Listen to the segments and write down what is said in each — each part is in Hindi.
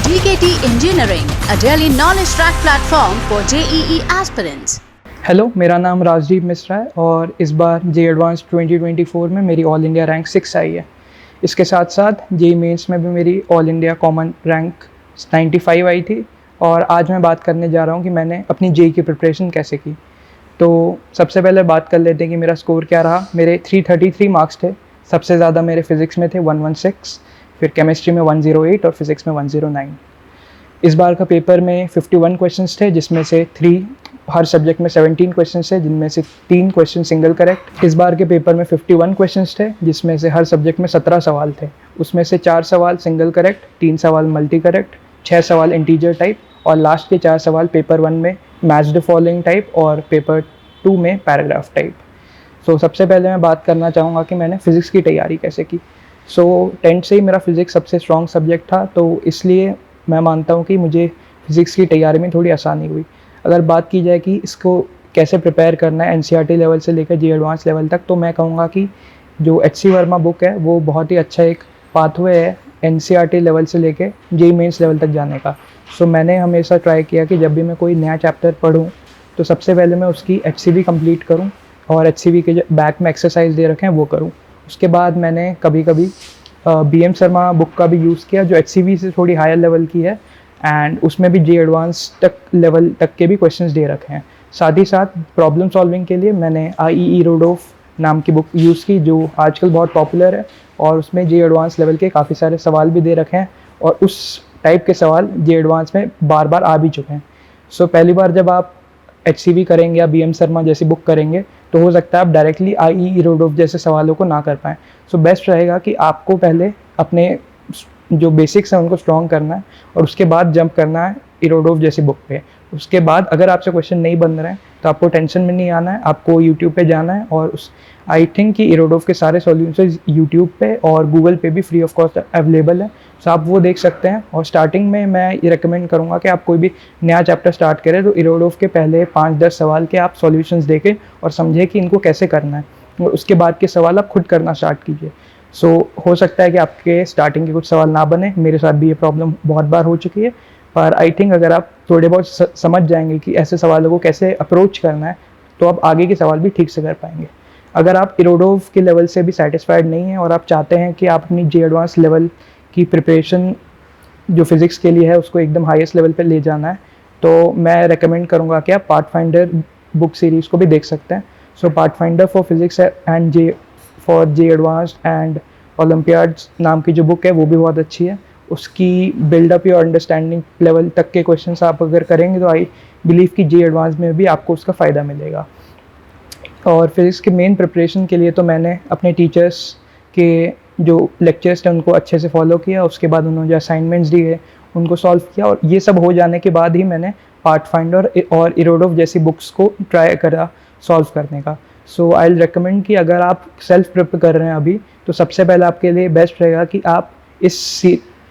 GKT Engineering, a daily knowledge track platform for JEE aspirants. Hello, मेरा नाम राजदीप मिश्रा है और इस बार जे एडवांस 2024 में मेरी ऑल इंडिया रैंक 6 आई है। इसके साथ साथ जे मेंस में भी मेरी ऑल इंडिया कॉमन रैंक 95 आई थी। और आज मैं बात करने जा रहा हूँ कि मैंने अपनी जे की प्रिपरेशन कैसे की। तो सबसे पहले बात कर लेते हैं कि मेरा स्कोर क्या रहा। मेरे 333 मार्क्स थे। सबसे ज़्यादा मेरे फिज़िक्स में थे 116, फिर केमिस्ट्री में 108 और फिज़िक्स में 109। इस बार का पेपर में 51 क्वेश्चंस थे, जिसमें से 3 हर सब्जेक्ट में 17 क्वेश्चंस थे, जिनमें से 3 क्वेश्चन सिंगल करेक्ट। इस बार के पेपर में 51 क्वेश्चंस थे, जिसमें से हर सब्जेक्ट में 17 सवाल थे। उसमें से 4 सवाल सिंगल करेक्ट, 3 सवाल मल्टी करेक्ट, 6 सवाल इंटीजर टाइप और लास्ट के 4 सवाल पेपर 1 में मैच द फॉलोइंग टाइप और पेपर 2 में पैराग्राफ टाइप। सो सबसे पहले मैं बात करना चाहूँगा कि मैंने फ़िज़िक्स की तैयारी कैसे की। 10th से ही मेरा फ़िज़िक्स सबसे स्ट्रॉन्ग सब्जेक्ट था, तो इसलिए मैं मानता हूँ कि मुझे फ़िज़िक्स की तैयारी में थोड़ी आसानी हुई। अगर बात की जाए कि इसको कैसे प्रिपेयर करना है एनसीईआरटी लेवल से लेकर जे एडवांस लेवल तक, तो मैं कहूँगा कि जो एचसी वर्मा बुक है वो बहुत ही अच्छा एक पाथवे है एनसीईआरटी लेवल से लेकर जे मेंस लेवल तक जाने का। सो मैंने हमेशा ट्राई किया कि जब भी मैं कोई नया चैप्टर पढूँ तो सबसे पहले मैं उसकी एचसीवी कंप्लीट करूँ और एचसीवी के जो बैक में एक्सरसाइज दे रखे हैं वो करूँ। उसके बाद मैंने कभी कभी बीएम शर्मा बुक का भी यूज़ किया, जो एचसीवी से थोड़ी हायर लेवल की है, एंड उसमें भी जे एडवांस तक लेवल तक के भी क्वेश्चंस दे रखे हैं। साथ ही साथ प्रॉब्लम सॉल्विंग के लिए मैंने आईईई रोडोफ नाम की बुक यूज़ की, जो आजकल बहुत पॉपुलर है और उसमें जे एडवांस लेवल के काफ़ी सारे सवाल भी दे रखे हैं और उस टाइप के सवाल जे एडवांस में बार बार आ भी चुके हैं। सो पहली बार जब आप एचसीवी करेंगे या बीएम शर्मा जैसी बुक करेंगे तो हो सकता है आप डायरेक्टली आईईई रोडोफ जैसे सवालों को ना कर पाएँ। सो बेस्ट रहेगा कि आपको पहले अपने जो बेसिक्स हैं उनको स्ट्रॉन्ग करना है और उसके बाद जंप करना है इरोडोफ जैसी बुक पे। उसके बाद अगर आपसे क्वेश्चन नहीं बन रहे हैं तो आपको टेंशन में नहीं आना है, आपको यूट्यूब पे जाना है और उस आई थिंक कि इरोडोफ के सारे सॉल्यूशंस यूट्यूब पे और गूगल पे भी फ्री ऑफ कॉस्ट अवेलेबल है। सो आप वो देख सकते हैं। और स्टार्टिंग में मैं ये रिकमेंड करूँगा कि आप कोई भी नया चैप्टर स्टार्ट करें तो इरोडोफ के पहले 5-10 सवाल के आप सॉल्यूशंस देखें और समझें कि इनको कैसे करना है, और उसके बाद के सवाल आप खुद करना स्टार्ट कीजिए। सो हो सकता है कि आपके स्टार्टिंग के कुछ सवाल ना बने, मेरे साथ भी ये प्रॉब्लम बहुत बार हो चुकी है, पर आई थिंक अगर आप थोड़े बहुत समझ जाएंगे कि ऐसे सवालों को कैसे अप्रोच करना है तो आप आगे के सवाल भी ठीक से कर पाएंगे। अगर आप इरोडोफ के लेवल से भी सेटिस्फाइड नहीं हैं और आप चाहते हैं कि आप अपनी जे एडवांस लेवल की प्रिपरेशन जो फिज़िक्स के लिए है उसको एकदम हाईएस्ट लेवल पर ले जाना है, तो मैं रेकमेंड करूँगा कि आप पाथफाइंडर बुक सीरीज़ को भी देख सकते हैं। So Pathfinder for physics and JEE advanced and olympiads नाम की जो बुक है वो भी बहुत अच्छी है। उसकी बिल्डअप योर अंडरस्टैंडिंग लेवल तक के क्वेश्चंस आप अगर करेंगे तो आई बिलीव कि जे एडवांस में भी आपको उसका फ़ायदा मिलेगा। और फिज़िक्स के मेन प्रिपरेशन के लिए तो मैंने अपने टीचर्स के जो लेक्चर्स थे उनको अच्छे से फॉलो किया, उसके बाद उन्होंने जो असाइनमेंट्स दिए उनको सॉल्व किया, और ये सब हो जाने के बाद ही मैंने पाथफाइंडर और इरोडोफ जैसी बुक्स को ट्राई करा सॉल्व करने का। सो आई विल रिकमेंड कि अगर आप सेल्फ प्रिप कर रहे हैं अभी, तो सबसे पहले आपके लिए बेस्ट रहेगा कि आप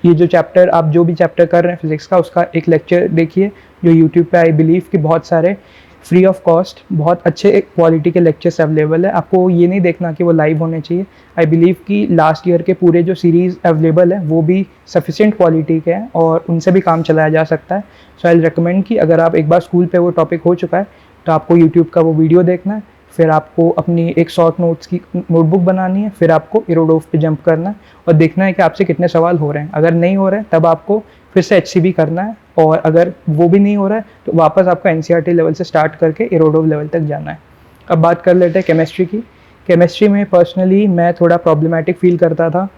ये जो चैप्टर आप जो भी चैप्टर कर रहे हैं फिज़िक्स का उसका एक लेक्चर देखिए, जो यूट्यूब पे आई बिलीव कि बहुत सारे फ्री ऑफ कॉस्ट बहुत अच्छे क्वालिटी के लेक्चर्स अवेलेबल है। आपको ये नहीं देखना कि वो लाइव होने चाहिए। आई बिलीव कि लास्ट ईयर के पूरे जो सीरीज़ अवेलेबल है वो भी सफिशिएंट क्वालिटी के हैं और उनसे भी काम चलाया जा सकता है। सो आई विल रिकमेंड कि अगर आप एक बार स्कूल पे वो टॉपिक हो चुका है तो आपको यूट्यूब का वो वीडियो देखना है, फिर आपको अपनी एक शॉर्ट नोट्स की नोटबुक बनानी है, फिर आपको इरोडोफ पे जंप करना है और देखना है कि आपसे कितने सवाल हो रहे हैं। अगर नहीं हो रहे हैं तब आपको फिर से एचसीवी करना है, और अगर वो भी नहीं हो रहा है तो वापस आपको एनसीईआरटी लेवल से स्टार्ट करके इरोडोफ लेवल तक जाना है। अब बात कर लेते हैं केमिस्ट्री की। केमिस्ट्री में पर्सनली मैं थोड़ा प्रॉब्लमेटिक फील करता था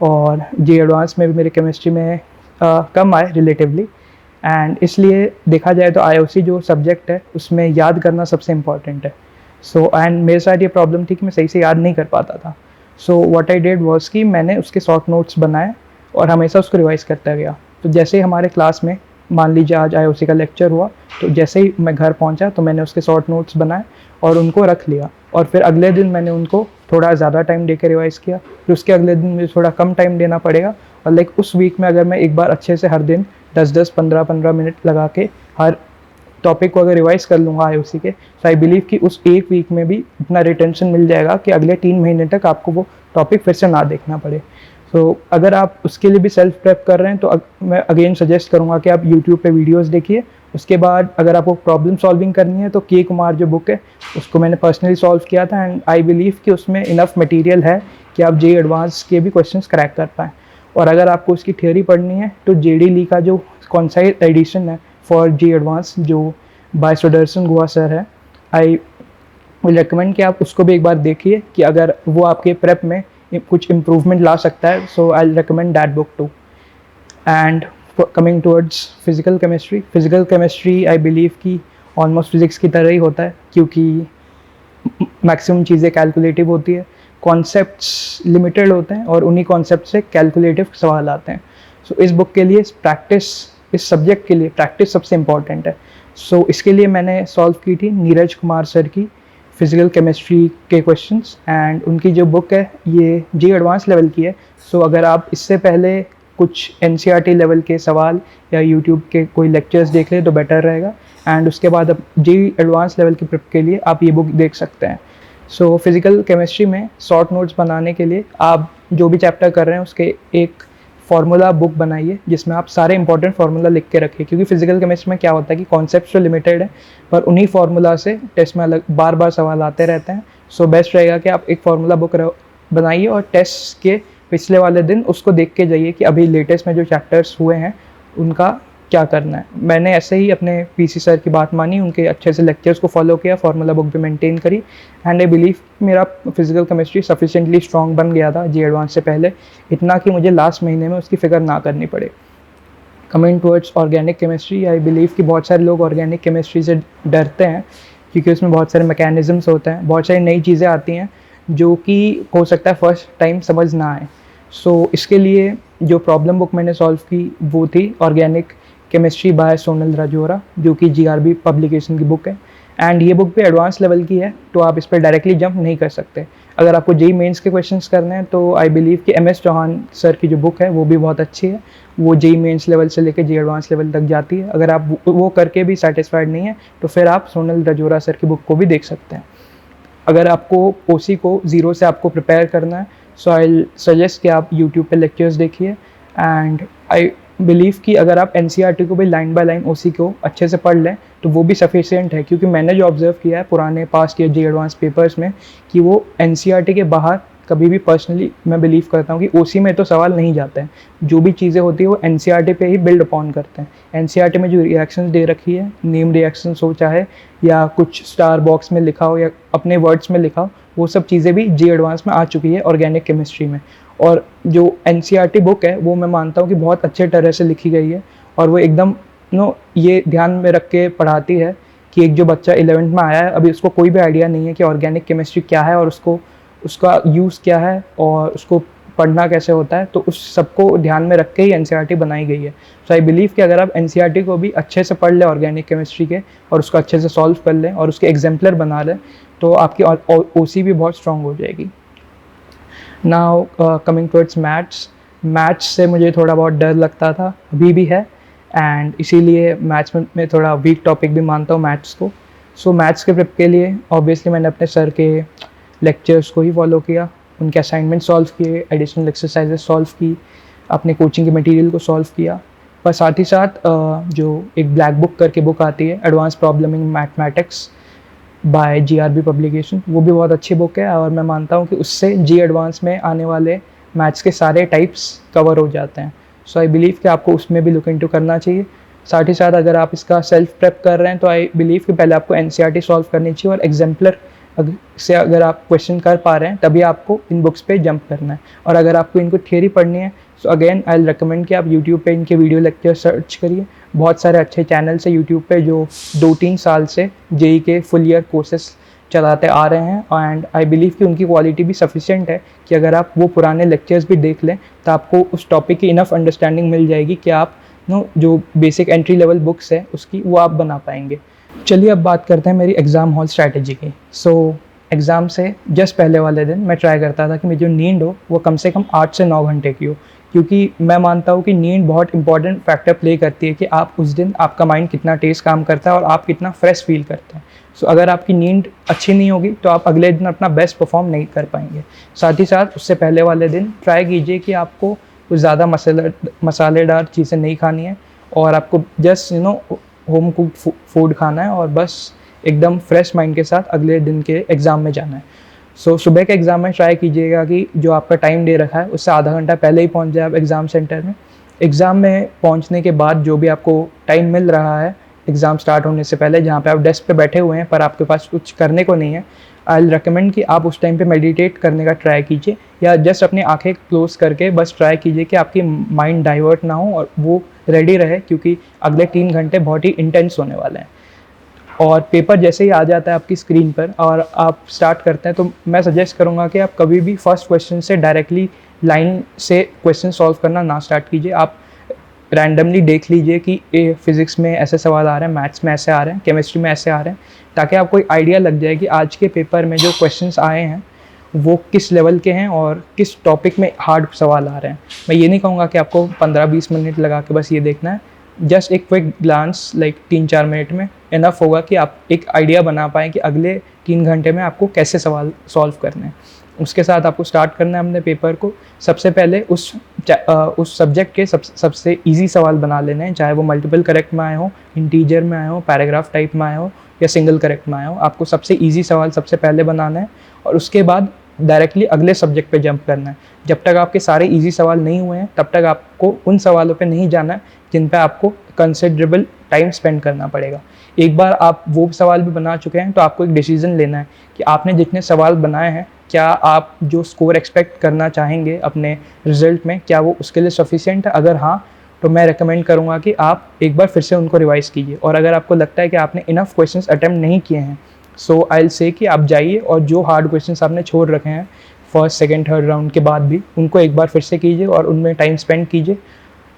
और जे एडवांस में भी मेरे केमिस्ट्री में कम आए रिलेटिवली, एंड इसलिए देखा जाए तो आईओसी जो सब्जेक्ट है उसमें याद करना सबसे इम्पॉर्टेंट है। सो एंड मेरे साथ ये प्रॉब्लम थी कि मैं सही से याद नहीं कर पाता था। So what I did was कि मैंने उसके शॉर्ट नोट्स बनाए और हमेशा उसको रिवाइज़ करता गया। तो जैसे ही हमारे क्लास में मान लीजिए आज आईओसी का लेक्चर हुआ, तो जैसे ही मैं घर पहुंचा तो मैंने उसके शॉर्ट नोट्स बनाए और उनको रख लिया, और फिर अगले दिन मैंने उनको थोड़ा ज़्यादा टाइम दे के रिवाइज़ किया। फिर उसके अगले दिन मुझे थोड़ा कम टाइम देना पड़ेगा, और लाइक उस वीक में अगर मैं एक बार अच्छे से हर दिन 10-10, 15-15 मिनट लगा के हर टॉपिक को अगर रिवाइज़ कर लूँगा आईओसी के, तो आई बिलीव कि उस एक वीक में भी इतना रिटेंशन मिल जाएगा कि अगले 3 महीने तक आपको वो टॉपिक फिर से ना देखना पड़े। तो अगर आप उसके लिए भी सेल्फ प्रेप कर रहे हैं तो मैं अगेन सजेस्ट करूँगा कि आप यूट्यूब पे वीडियोस देखिए। उसके बाद अगर आपको प्रॉब्लम सॉल्विंग करनी है तो के कुमार जो बुक है उसको मैंने पर्सनली सॉल्व किया था, एंड आई बिलीव कि उसमें इनफ मटेरियल है कि आप जे एडवांस के भी क्वेश्चंस क्रैक कर पाएँ। और अगर आपको उसकी थियोरी पढ़नी है तो जेडी ली का जो कौन सा एडिशन है फॉर जे एडवांस जो बाय सुदर्शन गुहा सर है, आई विल रिकमेंड कि आप उसको भी एक बार देखिए कि अगर वो आपके प्रेप में कुछ इम्प्रूवमेंट ला सकता है। So I will recommend that book too. And coming towards physical chemistry I believe कि ऑलमोस्ट फिजिक्स की तरह ही होता है, क्योंकि मैक्सिमम चीज़ें कैलकुलेटिव होती है, कॉन्सेप्ट्स लिमिटेड होते हैं और उन्हीं कॉन्सेप्ट से कैलकुलेटिव सवाल आते हैं। सो इस बुक के लिए प्रैक्टिस, इस सब्जेक्ट के लिए प्रैक्टिस सबसे इम्पॉर्टेंट है। सो इसके लिए मैंने सॉल्व की थी नीरज कुमार सर की फिजिकल केमिस्ट्री के क्वेश्चंस, एंड उनकी जो बुक है ये जे एडवांस लेवल की है। सो अगर आप इससे पहले कुछ एनसीईआरटी लेवल के सवाल या यूट्यूब के कोई लेक्चर्स देख लें तो बेटर रहेगा, एंड उसके बाद अब जे एडवांस लेवल की प्रेप के लिए आप ये बुक देख सकते हैं। सो फिजिकल केमिस्ट्री में शॉर्ट नोट्स बनाने के लिए आप जो भी चैप्टर कर रहे हैं उसके एक फार्मूला बुक बनाइए जिसमें आप सारे इंपॉर्टेंट फार्मूला लिख के रखिए, क्योंकि फिजिकल केमिस्ट्री में क्या होता है कि कॉन्सेप्ट्स तो लिमिटेड है पर उन्हीं फार्मूला से टेस्ट में अलग बार बार सवाल आते रहते हैं। सो बेस्ट रहेगा कि आप एक फार्मूला बुक बनाइए और टेस्ट के पिछले वाले दिन उसको देख के जाइए कि अभी लेटेस्ट में जो चैप्टर्स हुए हैं उनका क्या करना है। मैंने ऐसे ही अपने पीसी सर की बात मानी, उनके अच्छे से लेक्चर्स को फॉलो किया, फार्मूला बुक भी मेंटेन करी, एंड आई बिलीव मेरा फिजिकल केमिस्ट्री सफिशिएंटली स्ट्रॉन्ग बन गया था जे एडवांस से पहले, इतना कि मुझे लास्ट महीने में उसकी फिक्र ना करनी पड़े। Coming towards organic chemistry, I believe कि बहुत सारे लोग ऑर्गेनिक केमिस्ट्री से डरते हैं क्योंकि उसमें बहुत सारे मैकेनिज़म्स होते हैं, बहुत सारी नई चीज़ें आती हैं जो कि हो सकता है फर्स्ट टाइम समझ ना आए। सो इसके लिए जो प्रॉब्लम बुक मैंने सॉल्व की वो थी organic chemistry by Sonal Rajaura, जो कि जीआरबी पब्लिकेशन की बुक है, एंड ये बुक भी एडवांस लेवल की है तो आप इस पर डायरेक्टली जंप नहीं कर सकते। अगर आपको जेई मेंस के क्वेश्चंस करने हैं तो आई बिलीव कि एमएस चौहान सर की जो बुक है वो भी बहुत अच्छी है, वो जेई मेंस लेवल से लेकर जे एडवांस लेवल तक जाती है। अगर आप वो करके भी सेटिस्फाइड नहीं है तो फिर आप सोनल राजौरा सर की बुक को भी देख सकते हैं। अगर आपको ओसी को ज़ीरो से आपको प्रिपेयर करना है सो आई सजेस्ट कि आप यूट्यूब पे लेक्चर्स देखिए, एंड आई बिलीव कि अगर आप एनसीईआरटी को भी लाइन बाय लाइन ओसी को अच्छे से पढ़ लें तो वो भी सफिशिएंट है, क्योंकि मैंने जो ऑब्जर्व किया है पुराने पास्ट ईयर जे एडवांस पेपर्स में कि वो एनसीईआरटी के बाहर कभी भी पर्सनली मैं बिलीव करता हूँ कि ओसी में तो सवाल नहीं जाते हैं, जो भी चीज़ें होती है वो एनसीईआरटी पे ही बिल्ड अपॉन करते हैं। एनसीईआरटी में जो रिएक्शंस दे रखी है, नेम रिएक्शंस हो चाहे या कुछ स्टार बॉक्स में लिखा हो या अपने वर्ड्स में लिखा हो, वो सब चीज़ें भी जे एडवांस में आ चुकी है ऑर्गेनिक केमिस्ट्री में। और जो एनसीईआरटी बुक है वो मैं मानता हूँ कि बहुत अच्छे तरह से लिखी गई है और वो एकदम ये ध्यान में रख के पढ़ाती है कि एक जो बच्चा 11th में आया है अभी उसको कोई भी आइडिया नहीं है कि ऑर्गेनिक केमिस्ट्री क्या है और उसका यूज़ क्या है और उसको पढ़ना कैसे होता है, तो उस सबको ध्यान में रख के ही एनसीईआरटी बनाई गई है। सो आई बिलीव कि अगर आप एनसीईआरटी को भी अच्छे से पढ़ लें ऑर्गेनिक केमिस्ट्री के और उसको अच्छे से सॉल्व कर लें और उसके एग्जाम्पलर बना लें तो आपकी ओसी भी बहुत स्ट्रॉन्ग हो जाएगी। नाउ कमिंग टुवर्ड्स मैथ्स से मुझे थोड़ा बहुत डर लगता था, अभी भी है, एंड इसीलिए मैथ्स में थोड़ा वीक टॉपिक भी मानता हूँ मैथ्स को। सो मैथ्स के प्रिप के लिए ऑब्वियसली मैंने अपने सर के लेक्चर्स को ही फॉलो किया, उनके असाइनमेंट सॉल्व किए, एडिशनल एक्सरसाइजेस सॉल्व की, अपने कोचिंग के मटेरियल को सॉल्व किया, पर साथ ही साथ जो एक ब्लैक बुक करके बुक आती है advance problems in mathematics by GRB publication, वो भी बहुत अच्छी बुक है और मैं मानता हूँ कि उससे जी एडवांस में आने वाले मैथ्स के सारे टाइप्स कवर हो जाते हैं। सो आई बिलीव कि आपको उसमें भी लुक इनटू करना चाहिए। साथ ही साथ अगर आप इसका सेल्फ प्रेप कर रहे हैं तो आई बिलीव कि पहले आपको एनसीईआरटी सॉल्व करनी चाहिए और एग्जाम्पलर से अगर आप क्वेश्चन कर पा रहे हैं तभी आपको इन बुक्स पे जंप करना है। और अगर आपको इनको थियरी पढ़नी है so again I will recommend कि आप यूट्यूब पे इनके वीडियो लेक्चर सर्च करिए। बहुत सारे अच्छे चैनल्स है यूट्यूब पे जो 2-3 साल से जेई के फुल ईयर कोर्सेस चलाते आ रहे हैं, एंड आई बिलीव कि उनकी क्वालिटी भी सफिशिएंट है कि अगर आप वो पुराने लेक्चर्स भी देख लें तो आपको उस टॉपिक की इनफ अंडरस्टैंडिंग मिल जाएगी कि आप जो बेसिक एंट्री लेवल बुक्स है उसकी वो आप बना पाएंगे। चलिए अब बात करते हैं मेरी एग्ज़ाम हॉल स्ट्रैटेजी की। सो एग्ज़ाम से जस्ट पहले वाले दिन मैं ट्राई करता था कि मेरी जो नींद हो वो कम से कम 8 से 9 घंटे की हो, क्योंकि मैं मानता हूँ कि नींद बहुत इंपॉर्टेंट फैक्टर प्ले करती है कि आप उस दिन आपका माइंड कितना तेज़ काम करता है और आप कितना फ्रेश फील करते हैं। सो अगर आपकी नींद अच्छी नहीं होगी तो आप अगले दिन अपना बेस्ट परफॉर्म नहीं कर पाएंगे। साथ ही साथ उससे पहले वाले दिन ट्राई कीजिए कि आपको कुछ ज़्यादा मसालेदार चीज़ें नहीं खानी है और आपको जस्ट होम कुक्ड फूड खाना है और बस एकदम फ्रेश माइंड के साथ अगले दिन के एग्ज़ाम में जाना है। सो सुबह के एग्ज़ाम में ट्राई कीजिएगा कि जो आपका टाइम दे रखा है उससे आधा घंटा पहले ही पहुंच जाए आप एग्ज़ाम सेंटर में। एग्ज़ाम में पहुंचने के बाद जो भी आपको टाइम मिल रहा है एग्ज़ाम स्टार्ट होने से पहले, जहाँ पे आप डेस्क पे बैठे हुए हैं पर आपके पास कुछ करने को नहीं है, आई विल रिकमेंड कि आप उस टाइम पे मेडिटेट करने का ट्राई कीजिए या जस्ट अपनी आंखें क्लोज करके बस ट्राई कीजिए कि आपकी माइंड डाइवर्ट ना हो और वो रेडी रहे, क्योंकि अगले 3 घंटे बहुत ही इंटेंस होने वाले हैं। और पेपर जैसे ही आ जाता है आपकी स्क्रीन पर और आप स्टार्ट करते हैं, तो मैं सजेस्ट करूँगा कि आप कभी भी फर्स्ट क्वेश्चन से डायरेक्टली लाइन से क्वेश्चन सॉल्व करना ना स्टार्ट कीजिए। आप रैंडमली देख लीजिए कि फिज़िक्स में ऐसे सवाल आ रहे हैं, मैथ्स में ऐसे आ रहे हैं, केमिस्ट्री में ऐसे आ रहे हैं, ताकि आपको एक आइडिया लग जाए कि आज के पेपर में जो क्वेश्चंस आए हैं वो किस लेवल के हैं और किस टॉपिक में हार्ड सवाल आ रहे हैं। मैं ये नहीं कहूँगा कि आपको 15-20 मिनट लगा के बस ये देखना है, जस्ट एक क्विक ग्लांस लाइक 3-4 मिनट में इनफ होगा कि आप एक आइडिया बना पाएँ कि अगले 3 घंटे में आपको कैसे सवाल सॉल्व करने हैं। उसके साथ आपको स्टार्ट करना है अपने पेपर को। सबसे पहले उस सब्जेक्ट के सबसे इजी सवाल बना लेने हैं, चाहे वो मल्टीपल करेक्ट में आए हो, इंटीजर में आए हो, पैराग्राफ टाइप में आए हो या सिंगल करेक्ट में आए हो। आपको सबसे इजी सवाल सबसे पहले बनाना है और उसके बाद डायरेक्टली अगले सब्जेक्ट पे जंप करना है। जब तक आपके सारे इजी सवाल नहीं हुए हैं तब तक आपको उन सवालों पे नहीं जाना है जिन पे आपको कंसिडरेबल टाइम स्पेंड करना पड़ेगा। एक बार आप वो सवाल भी बना चुके हैं तो आपको एक डिसीजन लेना है कि आपने जितने सवाल बनाए हैं, क्या आप जो स्कोर एक्सपेक्ट करना चाहेंगे अपने रिजल्ट में, क्या वो उसके लिए सफिशिएंट है। अगर हाँ, तो मैं रेकमेंड करूँगा कि आप एक बार फिर से उनको रिवाइज कीजिए। और अगर आपको लगता है कि आपने इनफ क्वेश्चंस अटेम्प्ट नहीं किए हैं, सो आई विल से कि आप जाइए और जो हार्ड क्वेश्चंस आपने छोड़ रखे हैं फर्स्ट सेकंड थर्ड राउंड के बाद भी, उनको एक बार फिर से कीजिए और उनमें टाइम स्पेंड कीजिए।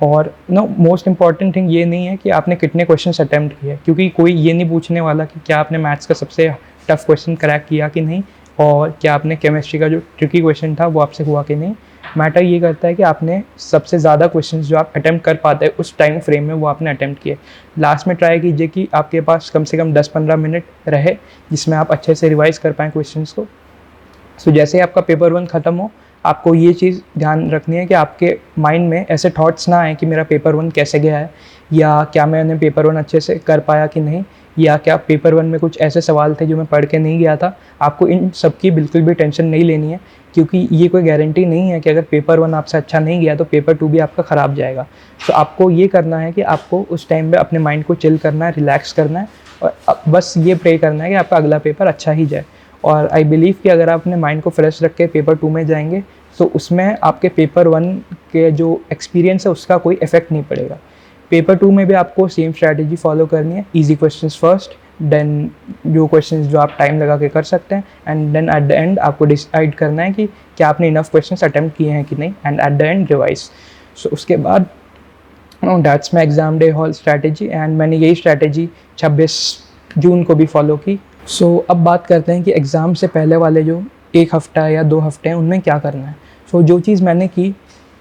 और मोस्ट इंपॉर्टेंट थिंग ये नहीं है कि आपने कितने क्वेश्चंस अटेम्प्ट किए, क्योंकि कोई ये नहीं पूछने वाला कि क्या आपने मैथ्स का सबसे टफ क्वेश्चन क्रैक किया कि नहीं और क्या आपने केमिस्ट्री का जो ट्रिकी क्वेश्चन था वो आपसे हुआ कि नहीं। मैटर ये करता है कि आपने सबसे ज़्यादा क्वेश्चंस जो आप अटेम्प्ट कर पाते हैं उस टाइम फ्रेम में वो आपने अटेम्प्ट किए। लास्ट में ट्राई कीजिए कि आपके पास कम से कम 10-15 मिनट रहे जिसमें आप अच्छे से रिवाइज कर पाएँ क्वेश्चंस को। सो जैसे ही आपका पेपर 1 ख़त्म हो, आपको ये चीज़ ध्यान रखनी है कि आपके माइंड में ऐसे थॉट्स ना आए कि मेरा पेपर 1 कैसे गया है, या क्या मैंने पेपर 1 अच्छे से कर पाया कि नहीं, या क्या पेपर 1 में कुछ ऐसे सवाल थे जो मैं पढ़ के नहीं गया था। आपको इन सब की बिल्कुल भी टेंशन नहीं लेनी है, क्योंकि ये कोई गारंटी नहीं है कि अगर पेपर 1 आपसे अच्छा नहीं गया तो पेपर 2 भी आपका ख़राब जाएगा। तो आपको ये करना है कि आपको उस टाइम पे अपने माइंड को चिल करना है, रिलैक्स करना है और बस ये प्रे करना है कि आपका अगला पेपर अच्छा ही जाए। और आई बिलीव कि अगर आप अपने माइंड को फ्रेश रख के पेपर 2 में जाएंगे तो उसमें आपके पेपर 1 के जो एक्सपीरियंस है उसका कोई इफेक्ट नहीं पड़ेगा। पेपर 2 में भी आपको सेम स्ट्रैटेजी फॉलो करनी है, इजी क्वेश्चंस फर्स्ट, देन जो क्वेश्चंस जो आप टाइम लगा के कर सकते हैं, and then at the end आपको डिसाइड करना है कि क्या आपने इनफ क्वेश्चंस अटेम्प्ट किए हैं कि नहीं, and at the end revise. So उसके बाद that's my exam day hall strategy, and मैंने यही स्ट्रैटेजी 26 जून को भी फॉलो की। सो अब बात करते हैं कि एग्ज़ाम से पहले वाले जो 1 हफ़्ता या 2 हफ़्ते हैं उनमें क्या करना है। सो जो चीज़ मैंने की,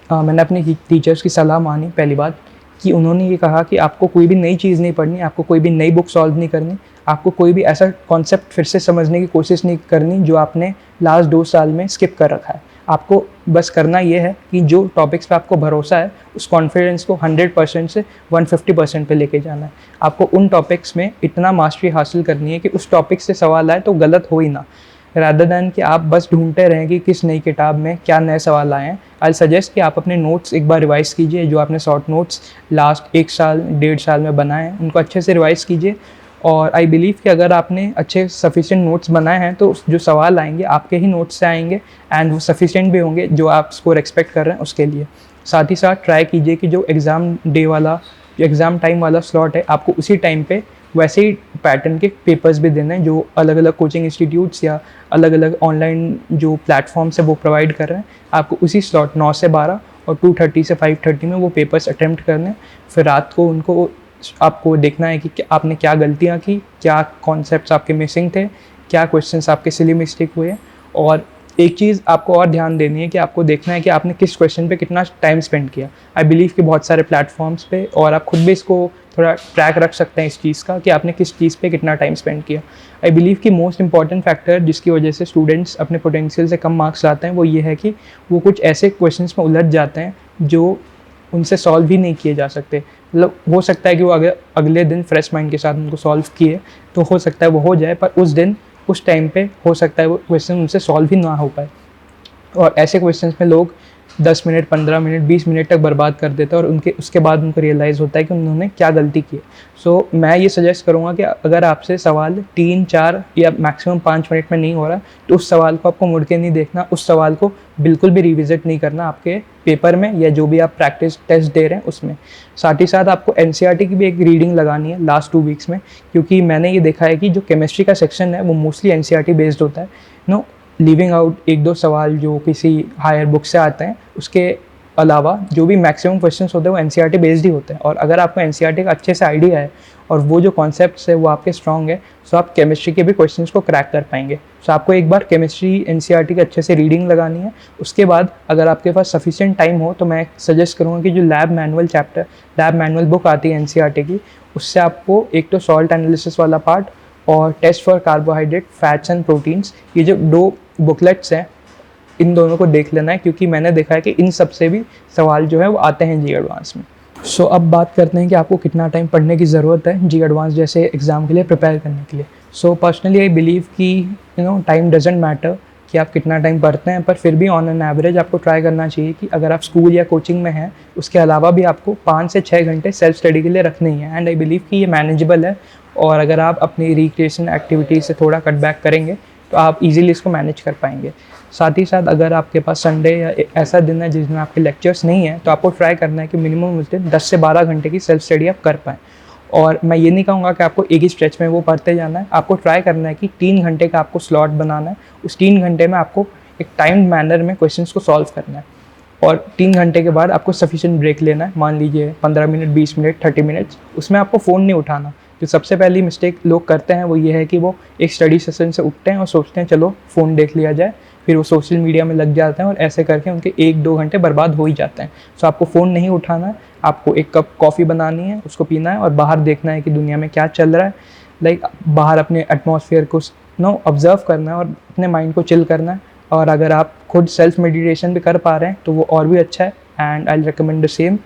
मैंने अपने टीचर्स की सलाह मानी। पहली बात कि उन्होंने ये कहा कि आपको कोई भी नई चीज़ नहीं पढ़नी, आपको कोई भी नई बुक सॉल्व नहीं करनी, आपको कोई भी ऐसा कॉन्सेप्ट फिर से समझने की कोशिश नहीं करनी जो आपने लास्ट 2 साल में स्किप कर रखा है। आपको बस करना ये है कि जो टॉपिक्स पे आपको भरोसा है उस कॉन्फिडेंस को 100% से 150% पे लेके जाना है। आपको उन टॉपिक्स में इतना मास्टरी हासिल करनी है कि उस टॉपिक से सवाल आए तो गलत हो ही ना, रादर दैन कि आप बस ढूंढते रहें कि किस नई किताब में क्या नए सवाल आए हैं। आई सजेस्ट कि आप अपने नोट्स एक बार रिवाइज़ कीजिए, जो आपने शॉर्ट नोट्स लास्ट 1 साल 1.5 साल में बनाए हैं उनको अच्छे से रिवाइज़ कीजिए। और आई बिलीव कि अगर आपने अच्छे सफिशिएंट नोट्स बनाए हैं तो जो सवाल आएंगे आपके ही नोट्स से आएंगे, एंड वो सफिशिएंट भी होंगे जो आप स्कोर एक्सपेक्ट कर रहे हैं उसके लिए। साथ ही साथ ट्राई कीजिए कि जो एग्ज़ाम डे वाला, जो एग्ज़ाम टाइम वाला स्लॉट है, आपको उसी टाइम पे वैसे ही पैटर्न के पेपर्स भी देने हैं जो अलग अलग कोचिंग इंस्टीट्यूट्स या अलग अलग ऑनलाइन जो प्लेटफॉर्म्स है वो प्रोवाइड कर रहे हैं। आपको उसी स्लॉट 9 से 12 और 2:30 से 5:30 में वो पेपर्स अटेम्प्ट करने हैं। फिर रात को उनको आपको देखना है कि आपने क्या गलतियाँ की, क्या कॉन्सेप्ट्स आपके मिसिंग थे, क्या क्वेश्चंस आपके सिली मिस्टेक हुए, और एक चीज़ आपको और ध्यान देनी है कि आपको देखना है कि आपने किस क्वेश्चन पे कितना टाइम स्पेंड किया। आई बिलीव कि बहुत सारे प्लेटफॉर्म्स पे, और आप खुद भी इसको थोड़ा ट्रैक रख सकते हैं इस चीज़ का कि आपने किस चीज़ पे कितना टाइम स्पेंड किया। आई बिलीव कि मोस्ट इंपॉर्टेंट फैक्टर जिसकी वजह से स्टूडेंट्स अपने पोटेंशियल से कम मार्क्स लाते हैं वो ये है कि वो कुछ ऐसे क्वेश्चंस में उलझ जाते हैं जो उनसे सॉल्व ही नहीं किए जा सकते। मतलब हो सकता है कि वो अगले दिन फ्रेश माइंड के साथ उनको सॉल्व किए तो हो सकता है वो हो जाए, पर उस दिन उस टाइम पे हो सकता है वो क्वेश्चन उनसे सॉल्व ही ना हो पाए। और ऐसे क्वेश्चंस में लोग 10 मिनट, 15 मिनट, 20 मिनट तक बर्बाद कर देते हैं, और उसके बाद उनको रियलाइज़ होता है कि उन्होंने क्या गलती की है। सो मैं ये सजेस्ट करूँगा कि अगर आपसे सवाल 3, 4 या मैक्सिमम 5 मिनट में नहीं हो रहा तो उस सवाल को आपको मुड़ के नहीं देखना, उस सवाल को बिल्कुल भी रिविज़िट नहीं करना आपके पेपर में या जो भी आप प्रैक्टिस टेस्ट दे रहे हैं उसमें। साथ ही साथ आपको एनसीईआरटी की भी एक रीडिंग लगानी है लास्ट 2 वीक्स में, क्योंकि मैंने ये देखा है कि जो केमिस्ट्री का सेक्शन है वो मोस्टली एनसीईआरटी बेस्ड होता है। लीविंग आउट 1-2 सवाल जो किसी हायर बुक से आते हैं, उसके अलावा जो भी मैक्सिमम क्वेश्चंस होते हैं वो एनसीईआरटी बेस्ड ही होते हैं। और अगर आपको एनसीईआरटी का अच्छे से आइडिया है और वो जो कॉन्सेप्ट्स है वो आपके स्ट्रॉन्ग है, तो आप केमिस्ट्री के भी क्वेश्चंस को क्रैक कर पाएंगे। सो आपको एक बार केमिस्ट्री एनसीईआरटी की अच्छे से रीडिंग लगानी है। उसके बाद अगर आपके पास सफिशिएंट टाइम हो तो मैं सजेस्ट करूँगा कि जो लैब मैनुअल बुक आती है एनसीईआरटी की, उससे आपको एक तो सॉल्ट एनालिसिस वाला पार्ट और test for carbohydrate, fats and proteins, ये जो 2 बुकलेट्स हैं इन दोनों को देख लेना है, क्योंकि मैंने देखा है कि इन सब से भी सवाल जो है वो आते हैं जी एडवांस में। सो अब बात करते हैं कि आपको कितना टाइम पढ़ने की ज़रूरत है जी एडवांस जैसे एग्ज़ाम के लिए प्रिपेयर करने के लिए। सो पर्सनली आई बिलीव कि टाइम डजेंट मैटर कि आप कितना टाइम पढ़ते हैं, पर फिर भी ऑन एन एवरेज आपको ट्राई करना चाहिए कि अगर आप स्कूल या कोचिंग में हैं उसके अलावा भी आपको 5 से 6 घंटे सेल्फ स्टडी के लिए रखने ही हैं। एंड आई बिलीव कि ये मैनेजेबल है, और अगर आप अपनी रिक्रिएशन एक्टिविटीज़ से थोड़ा कट बैक करेंगे तो आप इजीली इसको मैनेज कर पाएंगे। साथ ही साथ अगर आपके पास संडे या ऐसा दिन है जिस दिन आपके लेक्चर्स नहीं है तो आपको ट्राई करना है कि मिनिमम उस दिन 10 से 12 घंटे की सेल्फ स्टडी आप कर पाएँ। और मैं ये नहीं कहूँगा कि आपको एक ही स्ट्रेच में वो पढ़ते जाना है, आपको ट्राई करना है कि 3 घंटे का आपको स्लॉट बनाना है। उस 3 घंटे में आपको एक टाइम्ड मैनर में क्वेश्चंस को सॉल्व करना है, और 3 घंटे के बाद आपको सफिशिएंट ब्रेक लेना है। मान लीजिए 15 मिनट, 20 मिनट, 30 मिनट्स, उसमें आपको फ़ोन नहीं उठाना। जो सबसे पहली मिस्टेक लोग करते हैं वो ये है कि वो एक स्टडी सेशन से उठते हैं और सोचते हैं चलो फ़ोन देख लिया जाए, फिर वो सोशल मीडिया में लग जाते हैं और ऐसे करके उनके 1-2 घंटे बर्बाद हो ही जाते हैं। सो आपको फ़ोन नहीं उठाना है, आपको एक कप कॉफ़ी बनानी है, उसको पीना है और बाहर देखना है कि दुनिया में क्या चल रहा है। लाइक बाहर अपने एटमॉस्फेयर को ऑब्जर्व करना है और अपने माइंड को चिल करना है। और अगर आप खुद सेल्फ मेडिटेशन भी कर पा रहे हैं तो वो और भी अच्छा है, and I recommend the same.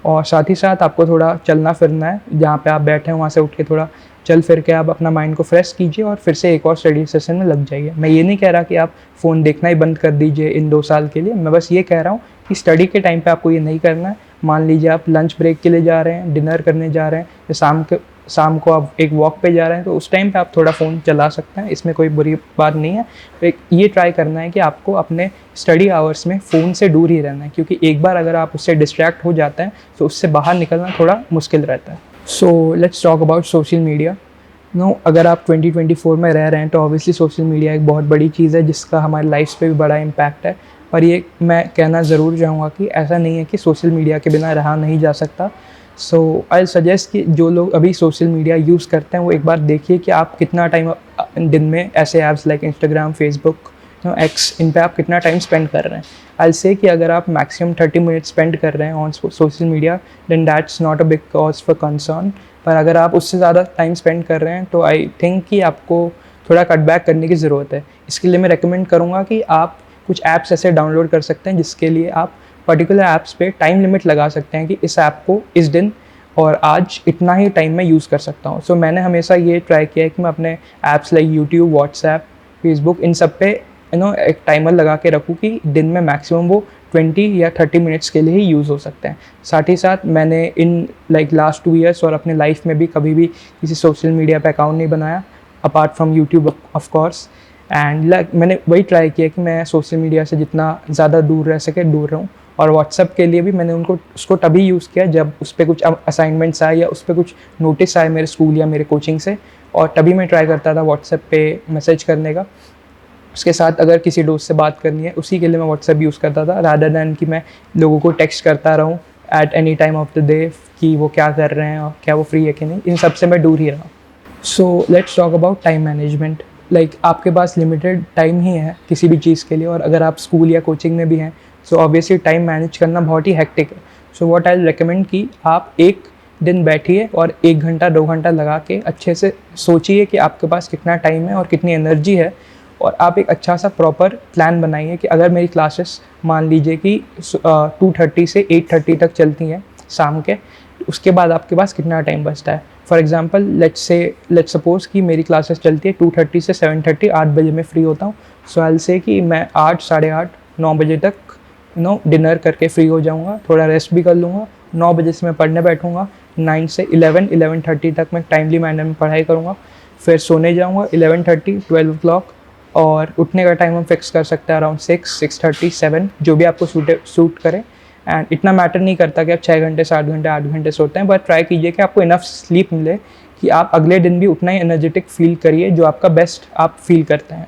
और साथ ही साथ आपको थोड़ा चलना फिरना है, जहाँ पे आप बैठे हैं वहाँ से उठ के थोड़ा चल फिर के आप अपना माइंड को फ्रेश कीजिए और फिर से एक और स्टडी सेशन में लग जाइए। मैं ये नहीं कह रहा कि आप फ़ोन देखना ही बंद कर दीजिए इन 2 साल के लिए, मैं बस ये कह रहा हूँ कि स्टडी के टाइम पे आपको ये नहीं करना है। मान लीजिए आप लंच ब्रेक के लिए जा रहे हैं, डिनर करने जा रहे हैं, या शाम को आप एक वॉक पे जा रहे हैं, तो उस टाइम पे आप थोड़ा फ़ोन चला सकते हैं, इसमें कोई बुरी बात नहीं है। तो ये ट्राई करना है कि आपको अपने स्टडी आवर्स में फ़ोन से दूर ही रहना है, क्योंकि एक बार अगर आप उससे डिस्ट्रैक्ट हो जाते हैं तो उससे बाहर निकलना थोड़ा मुश्किल रहता है। सो let's talk about social media. अगर आप 2024 में रह रहे हैं तो ऑब्वियसली सोशल मीडिया एक बहुत बड़ी चीज़ है जिसका हमारी लाइफ पे भी बड़ा इम्पैक्ट है। पर ये मैं कहना ज़रूर चाहूँगा कि ऐसा नहीं है कि सोशल मीडिया के बिना रहा नहीं जा सकता। सो आई सजेस्ट कि जो लोग अभी सोशल मीडिया यूज़ करते हैं वो एक बार देखिए कि आप कितना टाइम दिन में ऐसे apps like Instagram, Facebook, X, इन पे आप कितना टाइम स्पेंड कर रहे हैं। आई से कि अगर आप मैक्सिमम 30 मिनट्स स्पेंड कर रहे हैं on social media then that's not a big cause for concern. पर अगर आप उससे ज़्यादा टाइम स्पेंड कर रहे हैं तो आई थिंक कि आपको थोड़ा कट बैक करने की ज़रूरत है। इसके लिए मैं रेकमेंड करूँगा कि आप कुछ ऐप्स ऐसे डाउनलोड कर सकते हैं जिसके लिए आप पर्टिकुलर ऐप्स पे टाइम लिमिट लगा सकते हैं कि इस ऐप को इस दिन और आज इतना ही टाइम में यूज़ कर सकता हूँ। सो मैंने हमेशा ये ट्राई किया है कि मैं अपने apps like YouTube, WhatsApp, Facebook, इन सब पे एक टाइमर लगा के रखूँ कि दिन में मैक्सिमम वो 20 या 30 मिनट्स के लिए ही यूज़ हो सकते हैं। साथ ही साथ मैंने इन लास्ट 2 ईयर्स और अपने लाइफ में भी कभी भी किसी सोशल मीडिया पे अकाउंट नहीं बनाया apart from YouTube of course. And मैंने वही ट्राई किया कि मैं सोशल मीडिया से जितना ज़्यादा दूर रह सके दूर रहूँ। और व्हाट्सएप के लिए भी मैंने उसको तभी यूज़ किया जब उस पर कुछ असाइनमेंट्स आए या उस पर कुछ नोटिस आए मेरे स्कूल या मेरे कोचिंग से, और तभी मैं ट्राई करता था व्हाट्सएप पे मैसेज करने का। उसके साथ अगर किसी दोस्त से बात करनी है उसी के लिए मैं व्हाट्सएप यूज़ करता था, रादर दैन कि मैं लोगों को टेक्स्ट करता रहूँ at any time of the day कि वो क्या कर रहे हैं और क्या वो फ्री है कि नहीं। इन सब से मैं दूर ही रहा। सो let's talk about time management. आपके पास लिमिटेड टाइम ही है किसी भी चीज़ के लिए, और अगर आप स्कूल या कोचिंग में भी हैं सो ऑब्वियसली टाइम मैनेज करना बहुत ही हेक्टिक है। सो व्हाट आई रिकमेंड कि आप एक दिन बैठिए और 1 घंटा 2 घंटा लगा के अच्छे से सोचिए कि आपके पास कितना टाइम है और कितनी एनर्जी है, और आप एक अच्छा सा प्रॉपर प्लान बनाइए कि अगर मेरी क्लासेस मान लीजिए कि 2:30 से 8:30 तक चलती हैं शाम के, उसके बाद आपके पास कितना टाइम बचता है। फॉर एग्जांपल लेट्स सपोज कि मेरी क्लासेस चलती है 2:30 से 7:30, 8 बजे मैं फ्री होता हूँ। सो आई विल से कि मैं 8, साढ़े 8, 9 बजे तक डिनर करके फ्री हो जाऊँगा, थोड़ा रेस्ट भी कर लूँगा। 9 बजे से मैं पढ़ने बैठूँगा, 9 से 11:30 तक मैं टाइमली मैनर में पढ़ाई करूँगा, फिर सोने जाऊँगा 11:30, 12 o'clock, और उठने का टाइम हम फिक्स कर सकते हैं अराउंड 6, 6:30, 7, जो भी आपको सूट करे। एंड इतना मैटर नहीं करता कि आप 6 घंटे, 7 घंटे, 8 घंटे सोते हैं, बट ट्राई कीजिए कि आपको इनफ स्लीप मिले कि आप अगले दिन भी उतना ही एनर्जेटिक फील करिए जो आपका बेस्ट आप फील करते हैं।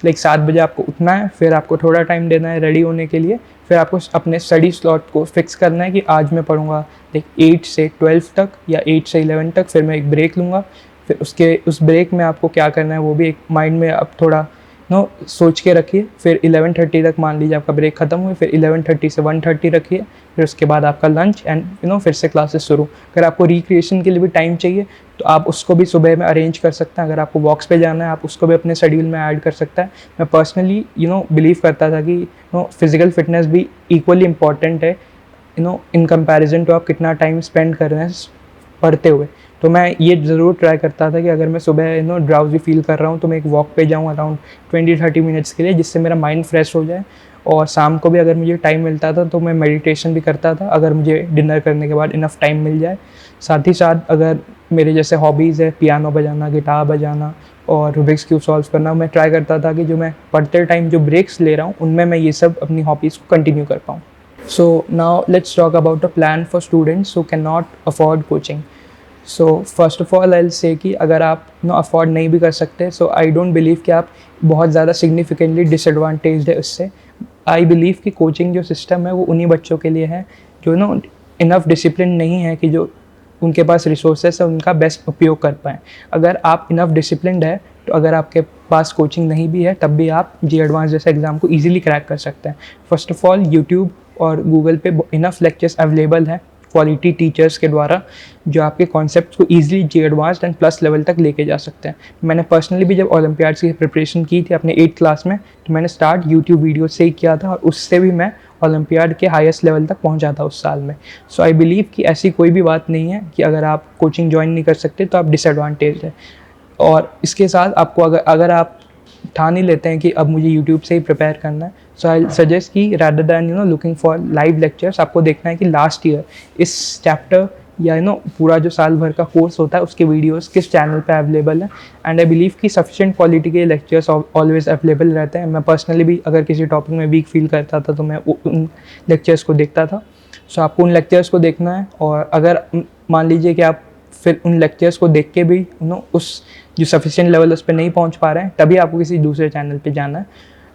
7 बजे आपको उठना है, फिर आपको थोड़ा टाइम देना है रेडी होने के लिए, फिर आपको अपने स्टडी स्लॉट को फिक्स करना है कि आज मैं पढ़ूंगा 8 से 12 तक या 8 से 11 तक, फिर मैं एक ब्रेक लूँगा। फिर उस ब्रेक में आपको क्या करना है वो भी एक माइंड में आप थोड़ा सोच के रखिए। फिर 11:30 तक मान लीजिए आपका ब्रेक खत्म हुई, फिर 11:30 से 1:30 रखिए, फिर उसके बाद आपका लंच एंड फिर से क्लासेस शुरू। अगर आपको रिक्रिएशन के लिए भी टाइम चाहिए तो आप उसको भी सुबह में अरेंज कर सकते हैं। अगर आपको वॉक्स पे जाना है आप उसको भी अपने शेड्यूल में ऐड कर सकते हैं। मैं पर्सनली बिलीव करता था कि फिजिकल फिटनेस भी इक्वली इम्पॉर्टेंट है इन कंपैरिजन टू आप कितना टाइम स्पेंड कर रहे हैं पढ़ते हुए। तो मैं ये ज़रूर ट्राई करता था कि अगर मैं सुबह ड्राउजी फील कर रहा हूँ तो मैं एक वॉक पे जाऊँ अराउंड 20-30 मिनट्स के लिए, जिससे मेरा माइंड फ्रेश हो जाए। और शाम को भी अगर मुझे टाइम मिलता था तो मैं मेडिटेशन भी करता था, अगर मुझे डिनर करने के बाद इनफ टाइम मिल जाए। साथ ही साथ अगर मेरे जैसे हॉबीज़ है पियानो बजाना, गिटार बजाना और रूबिक्स क्यूब सॉल्व करना, मैं ट्राई करता था कि जो मैं पढ़ते टाइम जो ब्रेक्स ले रहा हूँ उनमें मैं ये सब अपनी हॉबीज़ को कंटिन्यू कर पाऊँ। So now let's talk about a plan for students who can not afford coaching. So first of all I will say कि अगर आप अफोर्ड नहीं भी कर सकते, सो आई डोंट बिलीव कि आप बहुत ज़्यादा सिग्निफिकेंटली डिसएडवांटेज्ड है उससे। आई बिलीव कि कोचिंग जो सिस्टम है वो उन्हीं बच्चों के लिए है जो इनफ डिसिप्लिन नहीं है कि जो उनके पास रिसोर्सेस है उनका बेस्ट उपयोग कर पाएँ। अगर आप इनफ डिसिप्लिन्ड है तो अगर आपके पास कोचिंग नहीं भी है तब भी आप जी एडवांस जैसे एग्ज़ाम को ईजिली क्रैक कर सकते हैं। फर्स्ट ऑफ ऑल यूट्यूब और गूगल पे इनफ लेक्चर्स अवेलेबल हैं क्वालिटी टीचर्स के द्वारा जो आपके कॉन्सेप्ट्स को easily JEE advanced and plus level तक लेके जा सकते हैं। मैंने पर्सनली भी जब ओलंपियाड्स की प्रिपरेशन की थी अपने 8th क्लास में तो मैंने स्टार्ट यूट्यूब वीडियो से ही किया था और उससे भी मैं ओलंपियाड के हाईएस्ट लेवल तक पहुंचा था उस साल में। सो आई बिलीव कि ऐसी कोई भी बात नहीं है कि अगर आप कोचिंग ज्वाइन नहीं कर सकते तो आप डिसएडवांटेज है। और इसके साथ आपको अगर आप ठान ही लेते हैं कि अब मुझे यूट्यूब से ही प्रिपेयर करना है, सो आई सजेस्ट कि rather than looking for live lectures, आपको देखना है कि लास्ट ईयर इस चैप्टर या पूरा जो साल भर का कोर्स होता है उसके वीडियोस किस चैनल पे अवेलेबल है। एंड आई बिलीव कि सफिशिएंट क्वालिटी के लेक्चर्स ऑलवेज अवेलेबल रहते हैं। मैं पर्सनली भी अगर किसी टॉपिक में वीक फील करता था तो मैं उन लेक्चर्स को देखता था। सो आपको उन लेक्चर्स को देखना है, और अगर मान लीजिए कि आप फिर उन लेक्चर्स को देख के भी उस जो सफिशिएंट लेवल उस पर नहीं पहुंच पा रहे हैं तभी आपको किसी दूसरे चैनल पे जाना है।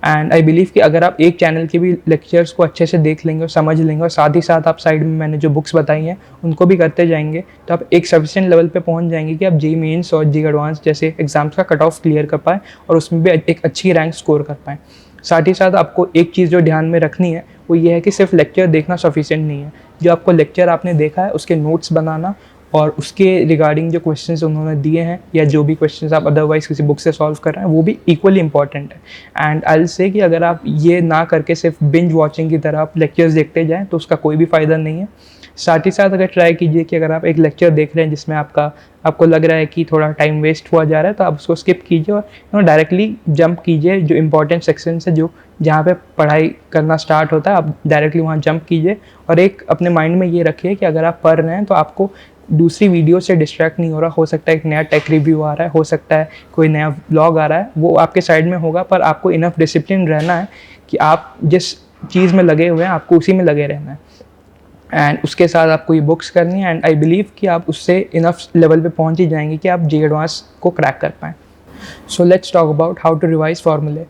एंड आई बिलीव कि अगर आप एक चैनल के भी लेक्चर्स को अच्छे से देख लेंगे और समझ लेंगे और साथ ही साथ आप साइड में मैंने जो बुक्स बताई हैं उनको भी करते जाएंगे तो आप एक सफिशिएंट लेवल पे पहुंच जाएंगे कि आप जी मेंस और जी एडवांस जैसे एग्जाम्स का कट ऑफ क्लियर कर पाएँ और उसमें भी एक अच्छी रैंक स्कोर कर पाएँ। साथ ही साथ आपको एक चीज़ जो ध्यान में रखनी है वो ये है कि सिर्फ लेक्चर देखना सफिशिएंट नहीं है। जो आपको लेक्चर आपने देखा है उसके नोट्स बनाना और उसके रिगार्डिंग जो क्वेश्चंस उन्होंने दिए हैं या जो भी क्वेश्चंस आप अदरवाइज किसी बुक से सॉल्व कर रहे हैं वो भी इक्वली इंपॉर्टेंट है। एंड आई विल से कि अगर आप ये ना करके सिर्फ बिंज वॉचिंग की तरह आप लेक्चर्स देखते जाएं तो उसका कोई भी फ़ायदा नहीं है। साथ ही साथ अगर ट्राई कीजिए कि अगर आप एक लेक्चर देख रहे हैं जिसमें आपको लग रहा है कि थोड़ा टाइम वेस्ट हुआ जा रहा है तो आप उसको स्किप कीजिए और डायरेक्टली जंप कीजिए जो इंपॉर्टेंट सेक्शन है जो जहाँ पे पढ़ाई करना स्टार्ट होता है आप डायरेक्टली वहाँ जंप कीजिए। और एक अपने माइंड में ये रखिए कि अगर आप पढ़ रहे हैं तो आपको दूसरी वीडियो से डिस्ट्रैक्ट नहीं हो रहा। हो सकता है एक नया टेक रिव्यू आ रहा है, हो सकता है कोई नया व्लॉग आ रहा है, वो आपके साइड में होगा, पर आपको इनफ डिसिप्लिन रहना है कि आप जिस चीज़ में लगे हुए हैं आपको उसी में लगे रहना है। एंड उसके साथ आपको ये बुक्स करनी है एंड आई बिलीव कि आप उससे इनफ लेवल पे पहुंच ही जाएंगे कि आप जी एडवांस को क्रैक कर पाएँ। So let's talk about how to revise फार्मूले।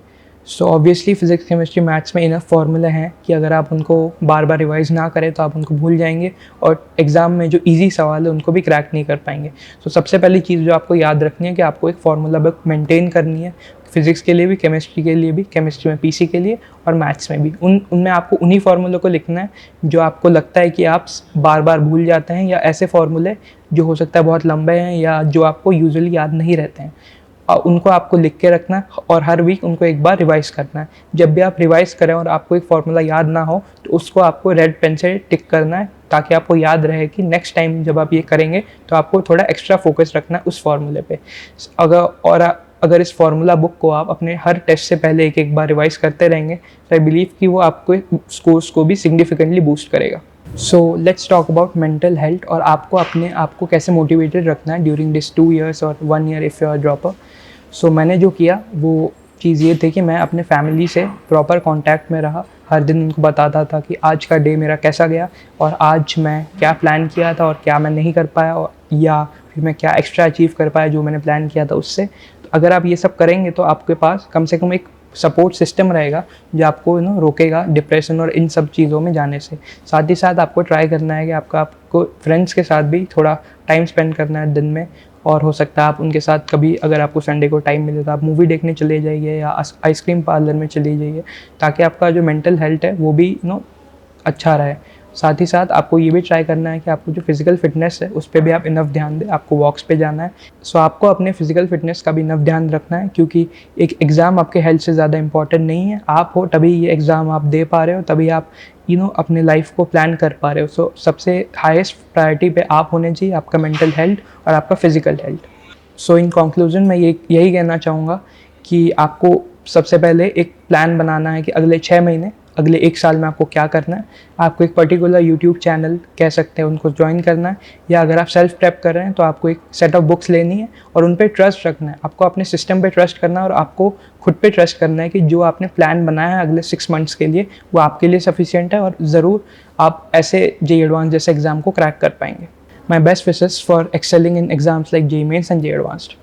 So obviously physics chemistry maths में इनफ फार्मूला हैं कि अगर आप उनको बार बार रिवाइज ना करें तो आप उनको भूल जाएंगे और एग्ज़ाम में जो इजी सवाल है उनको भी क्रैक नहीं कर पाएंगे। तो सबसे पहली चीज़ जो आपको याद रखनी है कि आपको एक फार्मूला बुक मेंटेन करनी है, फिज़िक्स के लिए भी, केमिस्ट्री के लिए भी, केमिस्ट्री में पीसी के लिए और मैथ्स में भी। उनमें आपको उन्हीं फार्मूलों को लिखना है जो आपको लगता है कि आप बार बार भूल जाते हैं, या ऐसे फार्मूले जो हो सकता है बहुत लंबे हैं या जो आपको यूजुअली याद नहीं रहते हैं, और उनको आपको लिख के रखना है और हर वीक उनको एक बार रिवाइज करना है। जब भी आप रिवाइज करें और आपको एक फार्मूला याद ना हो तो उसको आपको रेड पेन से टिक करना है, ताकि आपको याद रहे कि नेक्स्ट टाइम जब आप ये करेंगे तो आपको थोड़ा एक्स्ट्रा फोकस रखना है उस फार्मूले पे। अगर इस फार्मूला बुक को आप अपने हर टेस्ट से पहले एक बार रिवाइज करते रहेंगे तो आई बिलीव कि वो आपको स्कोर्स को भी सिग्निफिकेंटली बूस्ट करेगा। सो let's talk about mental health और आपको अपने आप को कैसे मोटिवेटेड रखना है ड्यूरिंग दिस 2 years और 1 year if you are dropper. So मैंने जो किया वो चीज़ ये थी कि मैं अपने फैमिली से प्रॉपर कांटेक्ट में रहा, हर दिन उनको बताता था कि आज का डे मेरा कैसा गया और आज मैं क्या प्लान किया था और क्या मैं नहीं कर पाया, और या फिर मैं क्या एक्स्ट्रा अचीव कर पाया जो मैंने प्लान किया था उससे। तो अगर आप ये सब करेंगे तो आपके पास कम से कम एक सपोर्ट सिस्टम रहेगा जो आपको रोकेगा डिप्रेशन और इन सब चीज़ों में जाने से। साथ ही साथ आपको ट्राई करना है कि आपको फ्रेंड्स के साथ भी थोड़ा टाइम स्पेंड करना है दिन में, और हो सकता है आप उनके साथ कभी, अगर आपको संडे को टाइम मिले तो आप मूवी देखने चले जाइए या आइसक्रीम पार्लर में चले जाइए, ताकि आपका जो मेंटल हेल्थ है वो भी अच्छा रहे। साथ ही साथ आपको ये भी ट्राई करना है कि आपको जो फिज़िकल फिटनेस है उस पर भी आप इनफ ध्यान दें, आपको वॉक्स पे जाना है। सो आपको अपने फिज़िकल फिटनेस का भी इनफ ध्यान रखना है, क्योंकि एक एग्ज़ाम आपके हेल्थ से ज़्यादा इंपॉर्टेंट नहीं है। आप हो तभी ये एग्ज़ाम आप दे पा रहे हो, तभी आप अपने लाइफ को प्लान कर पा रहे हो। सो सबसे हाईएस्ट प्रायोरिटी पे आप होने चाहिए, आपका मेंटल हेल्थ और आपका physical health. So in conclusion मैं यही कहना चाहूँगा कि आपको सबसे पहले एक प्लान बनाना है कि अगले 6 महीने, अगले 1 साल में आपको क्या करना है। आपको एक पर्टिकुलर यूट्यूब चैनल कह सकते हैं उनको ज्वाइन करना है, या अगर आप सेल्फ प्रेप कर रहे हैं तो आपको एक सेट ऑफ बुक्स लेनी है और उन पे ट्रस्ट रखना है। आपको अपने सिस्टम पे ट्रस्ट करना है और आपको खुद पे ट्रस्ट करना है कि जो आपने प्लान बनाया है अगले 6 मंथ्स के लिए वो आपके लिए सफिशिएंट है, और ज़रूर आप ऐसे JEE एडवांस जैसे एग्ज़ाम को क्रैक कर पाएंगे। My best wishes for excelling in exams like JEE mains and JEE advanced.